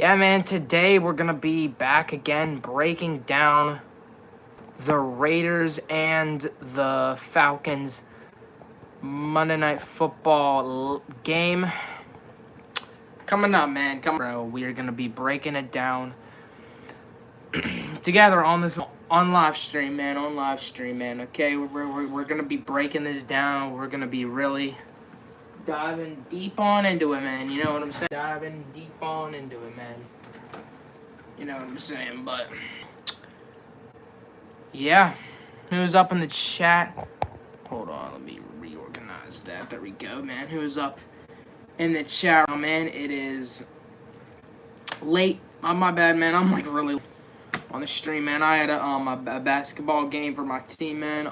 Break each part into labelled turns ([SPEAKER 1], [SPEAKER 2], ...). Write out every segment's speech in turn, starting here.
[SPEAKER 1] Yeah, man, today we're going to be back again breaking down the Raiders and the Falcons Monday Night Football game. Coming up, man. Bro, we are going to be breaking it down together on this live stream, man. Okay, we're going to be breaking this down. We're going to be really diving deep on into it, man. You know what I'm saying? Diving deep on into it, man. You know what I'm saying? But yeah, who's up in the chat? Hold on, let me reorganize that. There we go, man. Who's up in the chat? Oh, man, it is late. My bad, man. I'm like really on the stream, man. I had a basketball game for my team, man.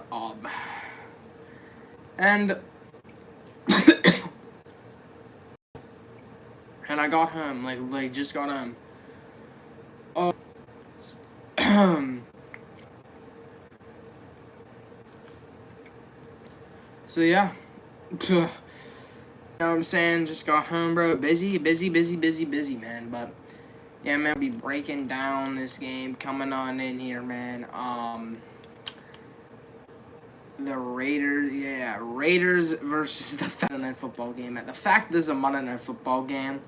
[SPEAKER 1] And and I got home, like just got home. So yeah, you know what I'm saying? Just got home, bro. Busy, man. But yeah, man, I'll be breaking down this game coming on in here, man. The Raiders versus the Monday Night Football game. And the fact this is a Monday Night Football game,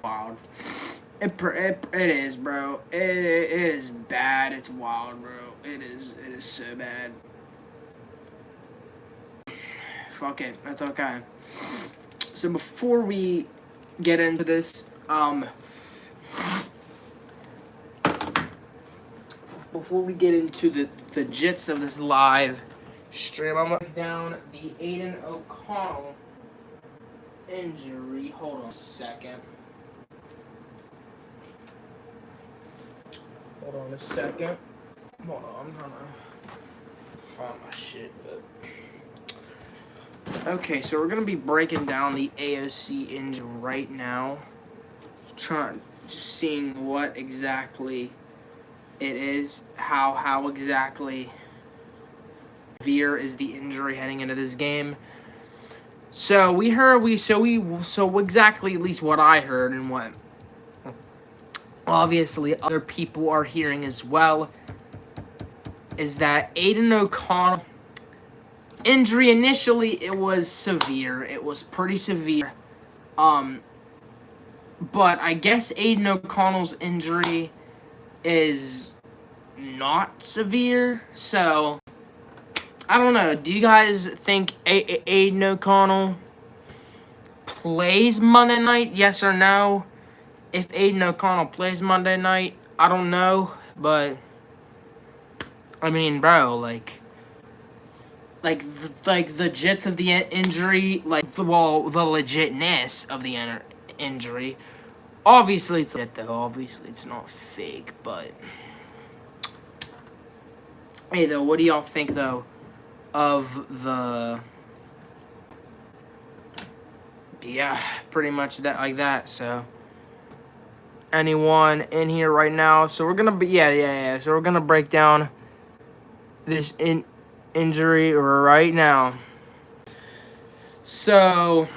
[SPEAKER 1] wild. It is, bro. It is bad. It's wild, bro. It is so bad. Fuck it. That's okay. So before we get into this, before we get into the gist of this live stream, I'm gonna down the Aiden O'Connell injury. Hold on a second. Hold on, I'm trying to find my shit, but okay, so we're gonna be breaking down the AOC injury right now, seeing what exactly it is, how exactly severe is the injury heading into this game. So exactly, at least what I heard and what obviously other people are hearing as well, is that Aiden O'Connell injury, initially it was severe. It was pretty severe. But I guess Aiden O'Connell's injury is not severe. So I don't know. Do you guys think Aiden O'Connell plays Monday night? Yes or no? If Aiden O'Connell plays Monday night, I don't know. But I mean, bro, like the jits of the injury, the legitness of the injury. Obviously, it's legit, though. Obviously, it's not fake, but hey, though, what do y'all think, though, of the? Yeah, pretty much that. So, anyone in here right now? So we're gonna be So we're gonna break down this injury right now. So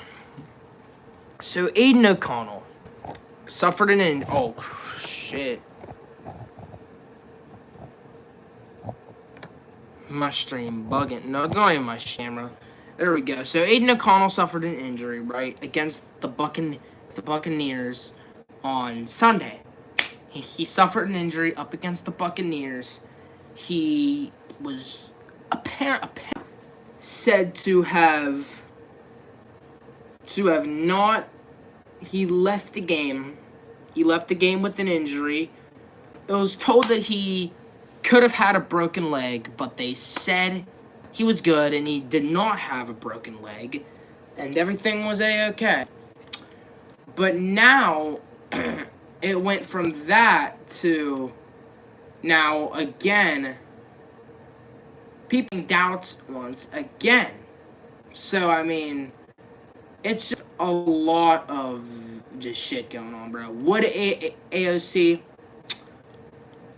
[SPEAKER 1] Aiden O'Connell suffered oh shit. My stream bugging. No, it's not even my camera. There we go. So Aiden O'Connell suffered an injury, right, against the Buccaneers on Sunday. He suffered an injury up against the Buccaneers. He was said to have not. He left the game. He left the game with an injury. It was told that he could have had a broken leg, but they said he was good and he did not have a broken leg, and everything was a-okay. But now it went from that to now again. People doubts once again. So, I mean, it's just a lot of just shit going on, bro. Would AOC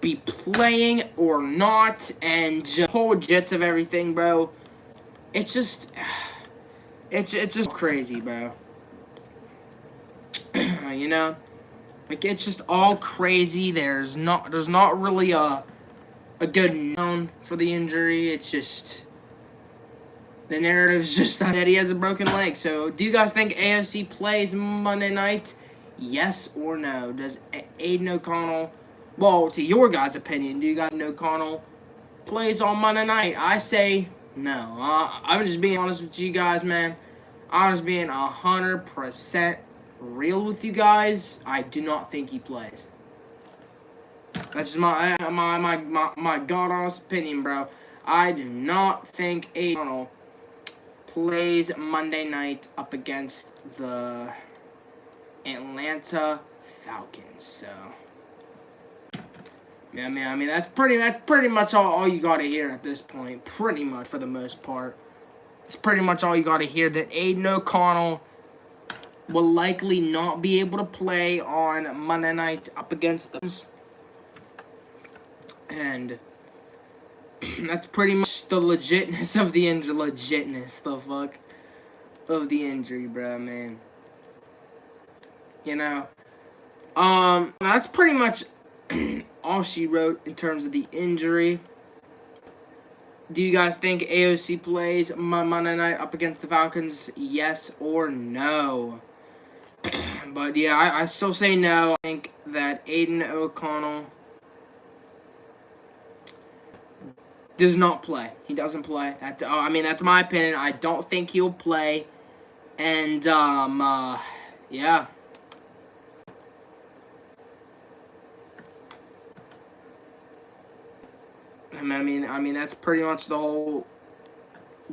[SPEAKER 1] be playing or not? And just whole jets of everything, bro. It's just crazy, bro. You know? Like, it's just all crazy. There's not really a good known for the injury. It's just the narrative's just that he has a broken leg. So, do you guys think AOC plays Monday night? Yes or no? Does Aiden O'Connell, well, to your guys' opinion, do you guys think O'Connell plays on Monday night? I say no. I'm just being honest with you guys, man. I'm just being 100% real with you guys. I do not think he plays. That's just my god honest opinion, bro. I do not think Aiden plays Monday night up against the Atlanta Falcons. So yeah, I mean that's pretty much all you gotta hear at this point. Pretty much, for the most part, it's pretty much all you gotta hear, that Aiden O'Connell will likely not be able to play on Monday night up against the, and that's pretty much the legitness of the injury. Of the injury, bro, man. You know, that's pretty much all she wrote in terms of the injury. Do you guys think AOC plays Monday night up against the Falcons? Yes or no? But yeah, I still say no. I think that Aiden O'Connell does not play. He doesn't play. I mean, that's my opinion. I don't think he'll play. And yeah. I mean that's pretty much the whole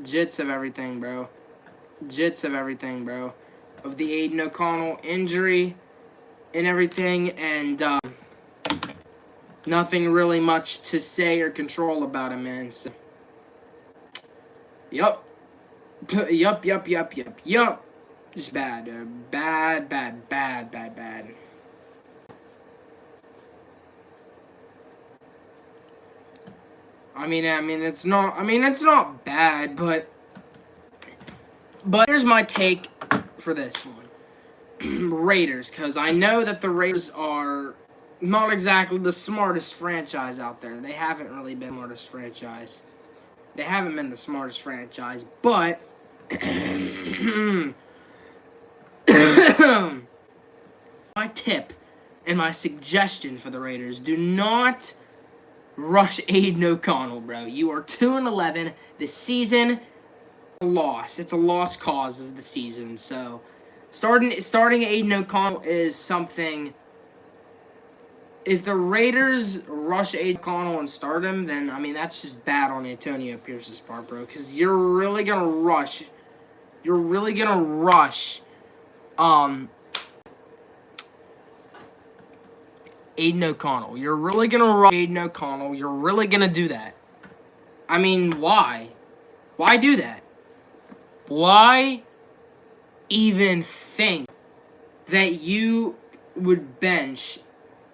[SPEAKER 1] jits of everything, bro. Of the Aiden O'Connell injury and everything, and nothing really much to say or control about him, man. So, yup. Just bad. Bad. I mean, it's not bad, but here's my take for this one. Raiders, because I know that the Raiders are not exactly the smartest franchise out there. They haven't really been the smartest franchise. But my tip and my suggestion for the Raiders: do not rush Aiden O'Connell, bro. You are 2-11. The season, a loss. It's a lost cause is the season. So starting Aiden O'Connell is something. If the Raiders rush Aiden O'Connell and start him, then I mean that's just bad on Antonio Pierce's part, bro. Because you're really gonna rush. Aiden O'Connell. You're really gonna rush Aiden O'Connell. You're really gonna do that. I mean, why? Why do that? Why even think that you would bench,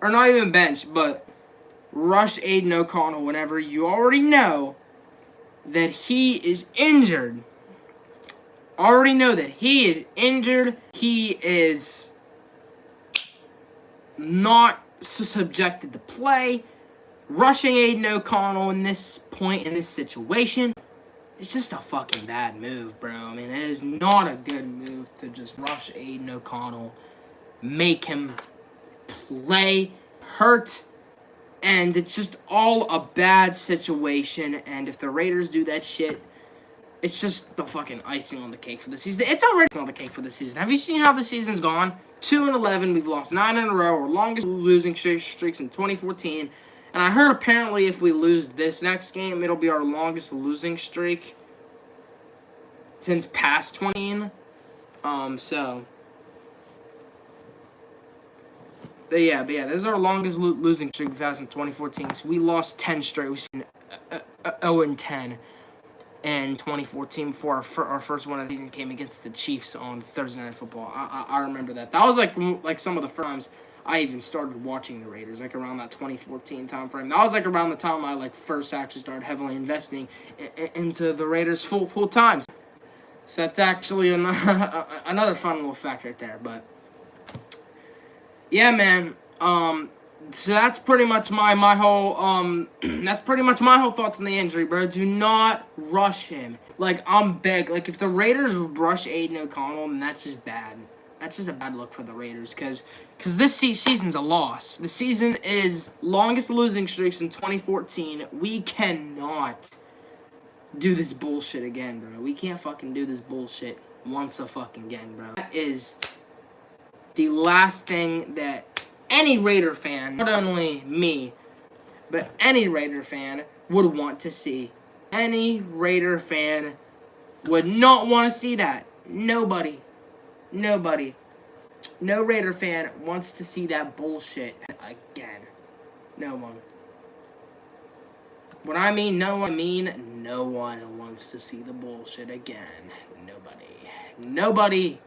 [SPEAKER 1] or not even bench, but rush Aiden O'Connell whenever you already know that he is injured? He is not subjected to play. Rushing Aiden O'Connell in this point, in this situation, it's just a fucking bad move, bro. I mean, it is not a good move to just rush Aiden O'Connell, make him play, hurt, and it's just all a bad situation. And if the Raiders do that shit, it's just the fucking icing on the cake for the season. It's already on the cake for the season. Have you seen how the season's gone? 2-11. We've lost 9 in a row. Our longest losing streaks in 2014. And I heard apparently if we lose this next game, it'll be our longest losing streak since past 20. So. But yeah, this is our longest losing streak we've had in 2014. So we lost 10 straight. We've been 0-10 in 2014 before our first one of the season came against the Chiefs on Thursday Night Football. I remember that. That was like some of the first times I even started watching the Raiders, like around that 2014 time frame. That was like around the time I first actually started heavily investing into the Raiders full time. So that's actually another fun little fact right there. But Yeah, man. So that's pretty much my whole that's pretty much my whole thoughts on the injury, bro. Do not rush him. Like, I'm big. Like, if the Raiders rush Aiden O'Connell, then that's just bad. That's just a bad look for the Raiders, because this season's a loss. The season is longest losing streak since 2014. We cannot do this bullshit again, bro. We can't fucking do this bullshit once a fucking again, bro. That is the last thing that any Raider fan, not only me, but any Raider fan would want to see. Any Raider fan would not want to see that. Nobody. Nobody. No Raider fan wants to see that bullshit again. No one. When I mean no one, I mean no one wants to see the bullshit again. Nobody. Nobody.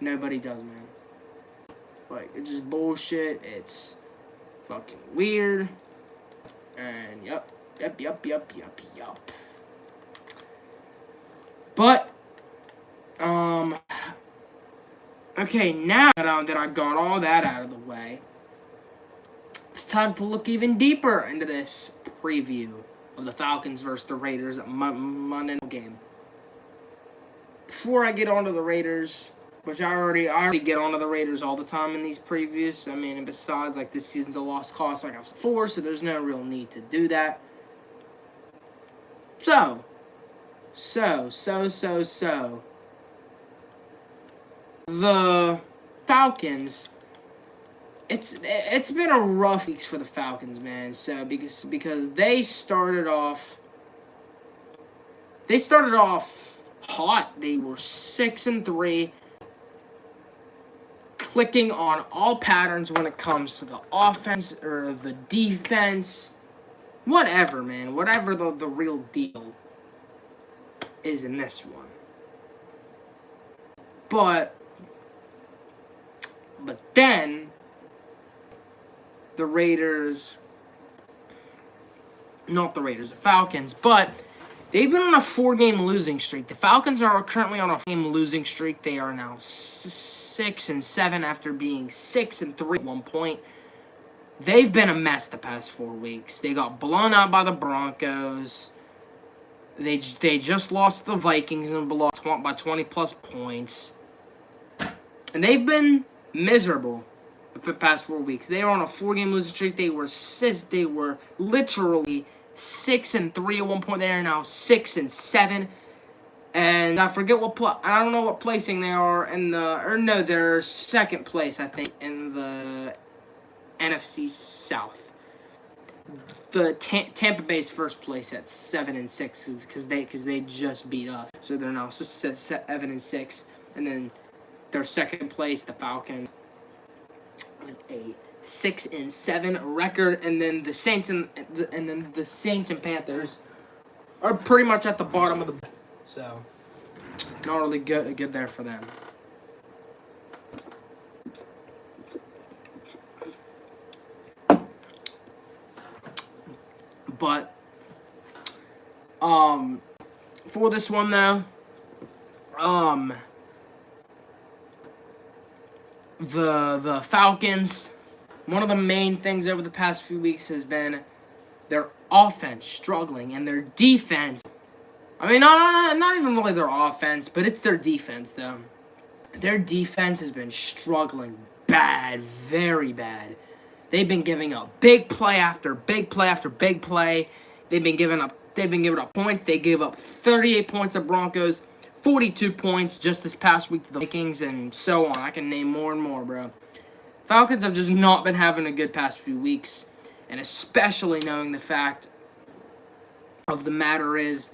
[SPEAKER 1] Nobody does, man. Like, it's just bullshit. It's fucking weird. And yup. But, okay, now that I got all that out of the way, it's time to look even deeper into this preview of the Falcons versus the Raiders Monday night game. Before I get onto the Raiders, which I already get onto the Raiders all the time in these previews. I mean, and besides, like, this season's a lost cause, like I've said before, so there's no real need to do that. So. The Falcons. It's been a rough weeks for the Falcons, man. So because they started off hot. They were 6-3, clicking on all patterns when it comes to the offense or the defense. Whatever, man. Whatever the real deal is in this one. But then the Falcons, but they've been on a 4-game losing streak. The Falcons are currently on a 4-game losing streak. They are now 6-7 after being 6-3 at one point. They've been a mess the past 4 weeks. They got blown out by the Broncos. They just lost the Vikings and lost by 20-plus points. And they've been miserable for the past 4 weeks. They were on a 4-game losing streak. They were literally 6-3 at one point. They are now 6-7. And I forget I don't know what placing they are in they're second place, I think, in the NFC South. The Tampa Bay's first place at 7-6 because they just beat us, so they're now 7-6, and then their second place, the Falcons, with a 6-7 record, and then the Saints and Panthers are pretty much at the bottom of the. So, not really good there for them. But, for this one though, the Falcons, one of the main things over the past few weeks has been their offense struggling and their defense. I mean, not even really their offense, but it's their defense though. Their defense has been struggling bad, very bad. They've been giving up big play after big play after big play. They've been giving up points. They gave up 38 points to Broncos, 42 points just this past week to the Vikings, and so on. I can name more and more, bro. Falcons have just not been having a good past few weeks, and especially knowing the fact of the matter is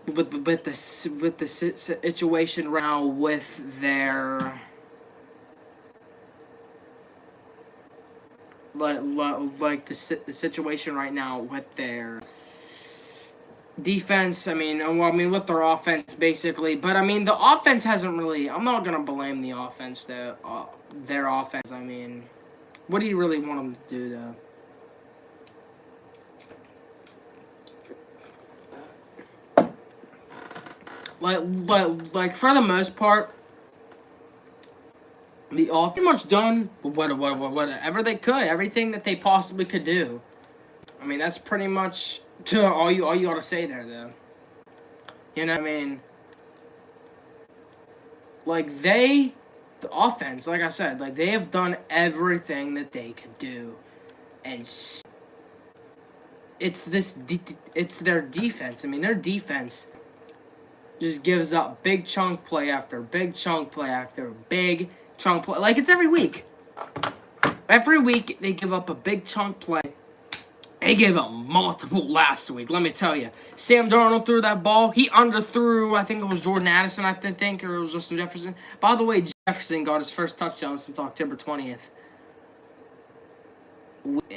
[SPEAKER 1] with the situation right now with their like the situation right now with their defense. I mean, with their offense basically, but I mean the offense hasn't really. I'm not gonna blame the offense though. Their offense. I mean, what do you really want them to do though? Like for the most part, The offense pretty much done whatever they could, everything that they possibly could do. I mean, that's pretty much all you ought to say there, though. You know what I mean? Like, the offense, like I said, like, they have done everything that they could do. And it's their defense. I mean, their defense just gives up big chunk play after big chunk play after big chunk play. Like, it's every week. Every week, they give up a big chunk play. They gave up multiple last week, let me tell you. Sam Darnold threw that ball. He underthrew, I think it was Jordan Addison, or it was Justin Jefferson. By the way, Jefferson got his first touchdown since October 20th.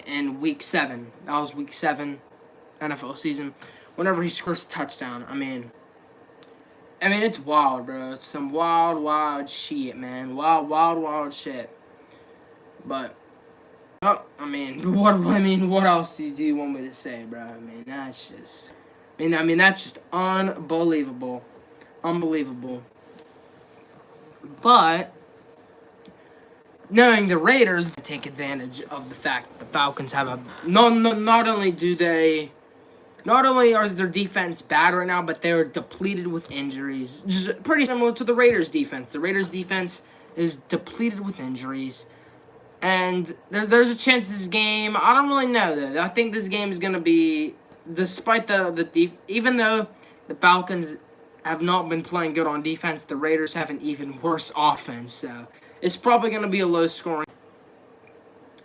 [SPEAKER 1] In week 7. That was week 7 NFL season. Whenever he scores a touchdown, I mean, it's wild, bro. It's some wild shit, man. Wild shit. But, oh, what else do you want me to say, bro? I mean, that's just, that's just unbelievable. Unbelievable. But, knowing the Raiders take advantage of the fact that the Falcons have a, not only is their defense bad right now, but they're depleted with injuries. Just pretty similar to the Raiders' defense. The Raiders' defense is depleted with injuries. And there's a chance this game, I don't really know, though. I think this game is going to be, despite even though the Falcons have not been playing good on defense, the Raiders have an even worse offense. So it's probably going to be a low scoring.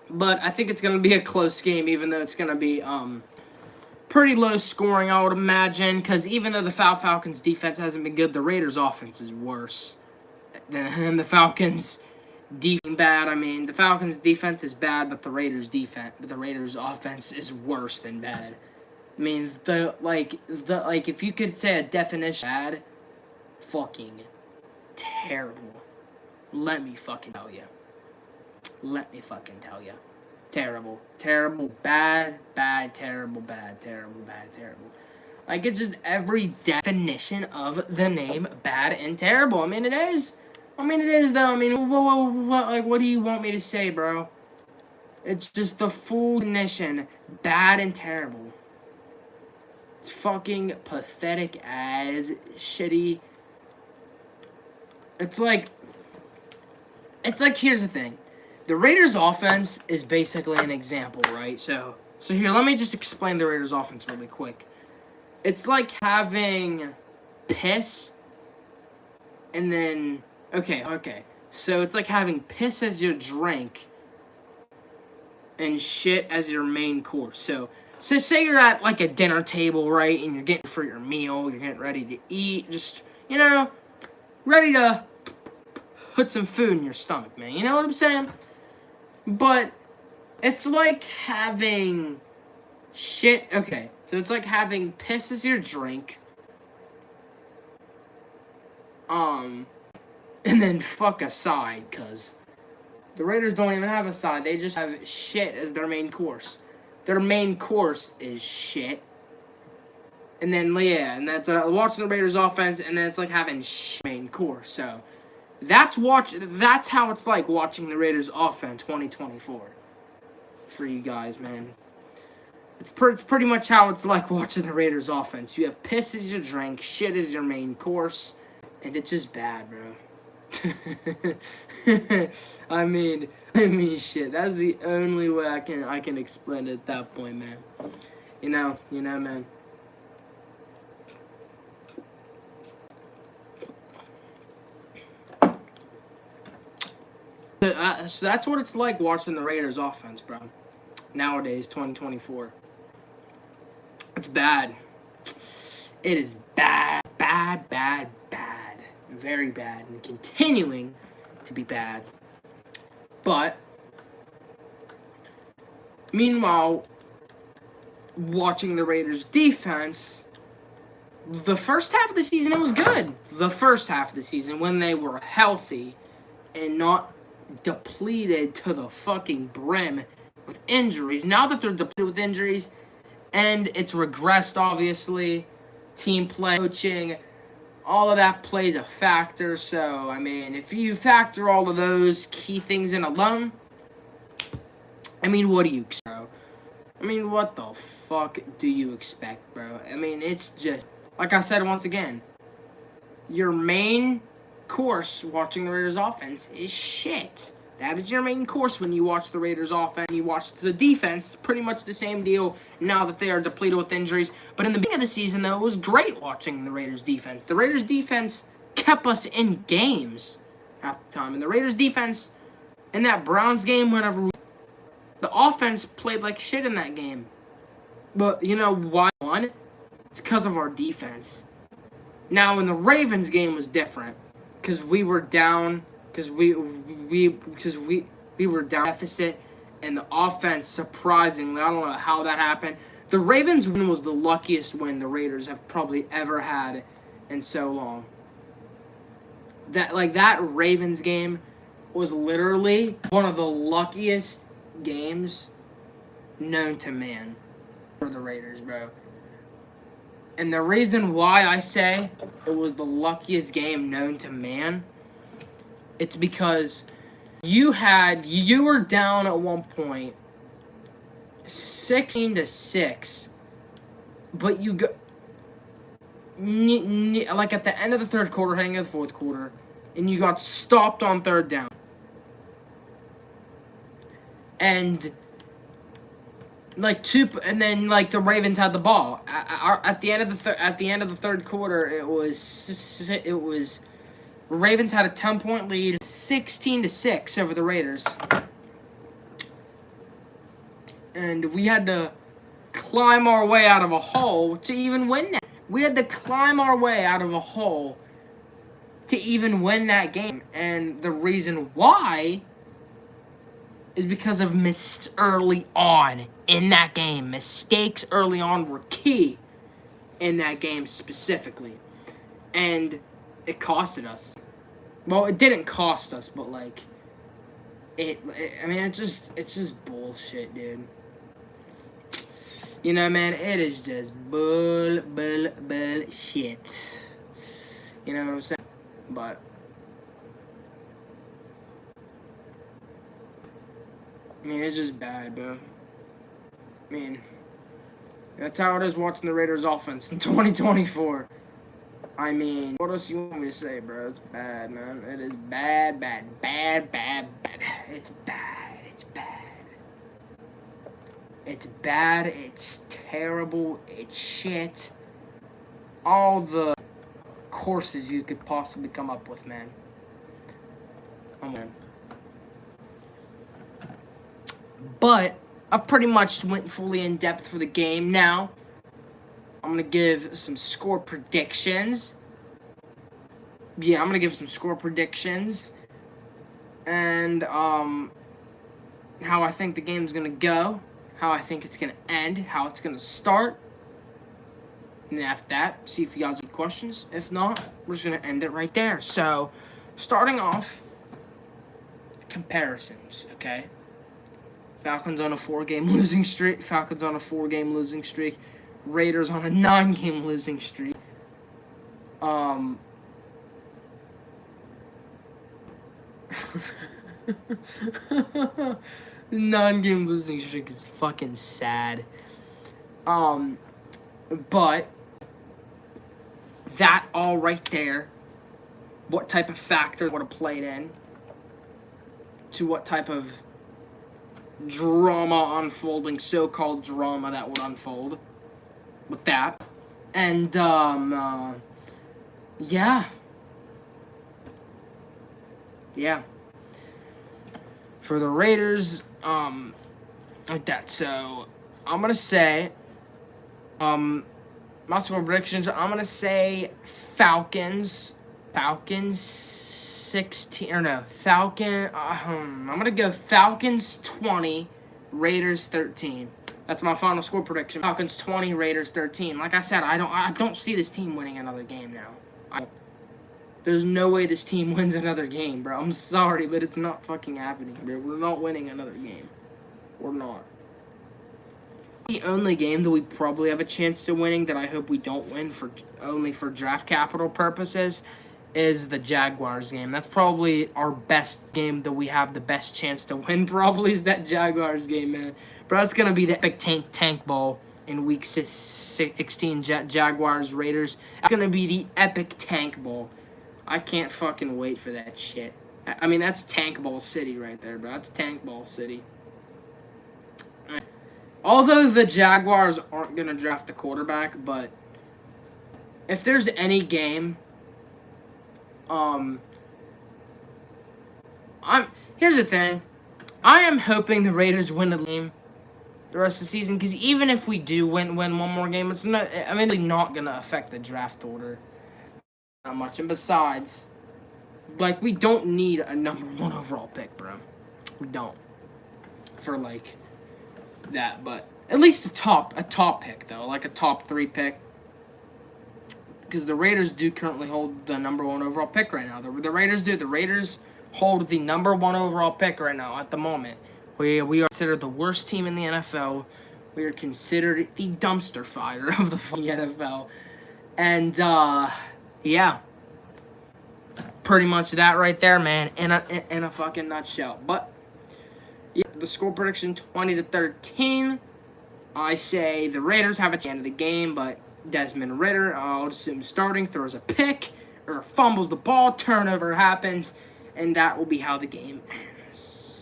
[SPEAKER 1] But I think it's going to be a close game, even though it's going to be pretty low scoring, I would imagine. Because even though the Falcons' defense hasn't been good, the Raiders' offense is worse than the Falcons' defense. Bad. I mean, the Falcons' defense is bad, but the Raiders' offense is worse than bad. I mean, if you could say a definition bad, fucking terrible. Let me fucking tell you. Terrible. Terrible. Bad. Terrible. Bad. Terrible. Like, it's just every definition of the name bad and terrible. I mean, it is. It is, though. I mean, what do you want me to say, bro? It's just the full definition. Bad and terrible. It's fucking pathetic as shitty. It's like, here's the thing. The Raiders' offense is basically an example, right? So here, let me just explain the Raiders' offense really quick. It's like having piss and then... Okay. So it's like having piss as your drink and shit as your main course. So say you're at, like, a dinner table, right? And you're getting for your meal. You're getting ready to eat. Just, ready to put some food in your stomach, man. You know what I'm saying? But it's like having shit. Okay, so it's like having piss as your drink. And then fuck a side, because the Raiders don't even have a side. They just have shit as their main course. Their main course is shit. And then, yeah, and that's watching the Raiders offense, and then it's like having main course. So that's how it's like watching the Raiders offense 2024 for you guys, man. It's pretty much how it's like watching the Raiders offense. You have piss as your drink, shit as your main course, and it's just bad, bro. I mean, shit. That's the only way I can explain it at that point, man. You know, man. So that's what it's like watching the Raiders offense, bro. Nowadays, 2024. It's bad. It is bad. Very bad. And continuing to be bad. But, meanwhile, watching the Raiders defense, the first half of the season, it was good. The first half of the season, when they were healthy and not depleted to the fucking brim with injuries. Now that they're depleted with injuries, and it's regressed, obviously, team play, coaching, all of that plays a factor. So, I mean, if you factor all of those key things in alone, I mean, what do you expect, bro? I mean, what the fuck do you expect, bro? I mean, it's just, like I said once again, your main course watching the Raiders offense is shit. That is your main course when you watch the Raiders offense. You watch the defense. It's pretty much the same deal now that they are depleted with injuries. But in the beginning of the season, though, it was great watching the Raiders defense. The Raiders defense kept us in games half the time. And the Raiders defense in that Browns game, the offense played like shit in that game. But you know why? One, it's because of our defense. Now, in the Ravens game was different because we were down. Because we were down deficit, and the offense, surprisingly, I don't know how that happened. The Ravens win was the luckiest win the Raiders have probably ever had in so long. That Ravens game was literally one of the luckiest games known to man for the Raiders, bro. And the reason why I say it was the luckiest game known to man, it's because you were down at one point 16-6, but you go like at the end of the third quarter, heading into the fourth quarter, and you got stopped on third down. And then the Ravens had the ball at the end of the third quarter. It was Ravens had a 10-point lead, 16-6 over the Raiders, and we had to climb our way out of a hole to even win that. We had to climb our way out of a hole to even win that game, and the reason why is because of mistakes early on in that game. Mistakes early on were key in that game specifically, and it costed us. Well, it didn't cost us, but I mean, it's just bullshit, dude. You know, man, it is just bullshit. You know what I'm saying? But I mean, it's just bad, bro. I mean, that's how it is watching the Raiders offense in 2024. I mean, what else you want me to say, bro? It's bad, man. It is bad. It's bad. It's bad. It's terrible. It's shit. All the courses you could possibly come up with, man. Oh, man. But I've pretty much went fully in depth for the game. Now I'm going to give some score predictions. Yeah, I'm going to give some score predictions. And how I think the game's going to go. How I think it's going to end. How it's going to start. And after that, see if you guys have questions. If not, we're just going to end it right there. So, starting off, comparisons, okay? Falcons on a 4-game losing streak. Raiders on a 9-game losing streak. 9-game losing streak is fucking sad. But that all right there, what type of factor would have played in to what type of drama unfolding, so-called drama that would unfold with that. And, yeah. For the Raiders, like that. So, I'm going to say, my score predictions, I'm going to say Falcons 16, or no, I'm going to go Falcons 20, Raiders 13. That's my final score prediction. Falcons 20, Raiders 13. Like I said, I don't see this team winning another game now. There's no way this team wins another game, bro. I'm sorry, but it's not fucking happening, bro. We're not winning another game. We're not. The only game that we probably have a chance to winning that I hope we don't win only for draft capital purposes is the Jaguars game. That's probably our best game that we have the best chance to win. Probably is that Jaguars game, man. Bro, it's gonna be the epic tank ball in week 16. Jaguars Raiders. It's gonna be the epic tank ball. I can't fucking wait for that shit. I mean, that's tank ball city right there, bro. That's tank ball city. Although the Jaguars aren't gonna draft a quarterback, but if there's any game. Here's the thing. I am hoping the Raiders win the game the rest of the season, because even if we do win one more game, it's not. I mean, it's not gonna affect the draft order that much. And besides, like, we don't need a number 1 overall pick, bro. We don't for like that, but at least a top pick though, like a top 3 pick. Because the Raiders do currently hold the number 1 overall pick right now. The Raiders do. The Raiders hold the number 1 overall pick right now at the moment. We are considered the worst team in the NFL. We are considered the dumpster fire of the NFL. And, yeah. Pretty much that right there, man. In a fucking nutshell. But, yeah, the score prediction 20-13. I say the Raiders have a chance of the game, but Desmond Ridder, I'll assume starting, throws a pick or fumbles the ball, turnover happens, and that will be how the game ends.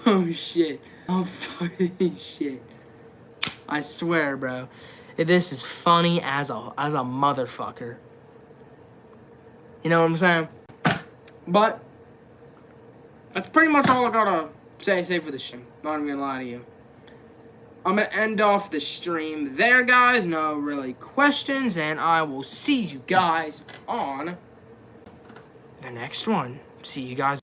[SPEAKER 1] Oh shit. Oh fucking shit. I swear, bro. This is funny as a motherfucker. You know what I'm saying? But that's pretty much all I gotta say for the stream. Not even gonna lie to you. I'm going to end off the stream there, guys. No really questions, and I will see you guys on the next one. See you guys.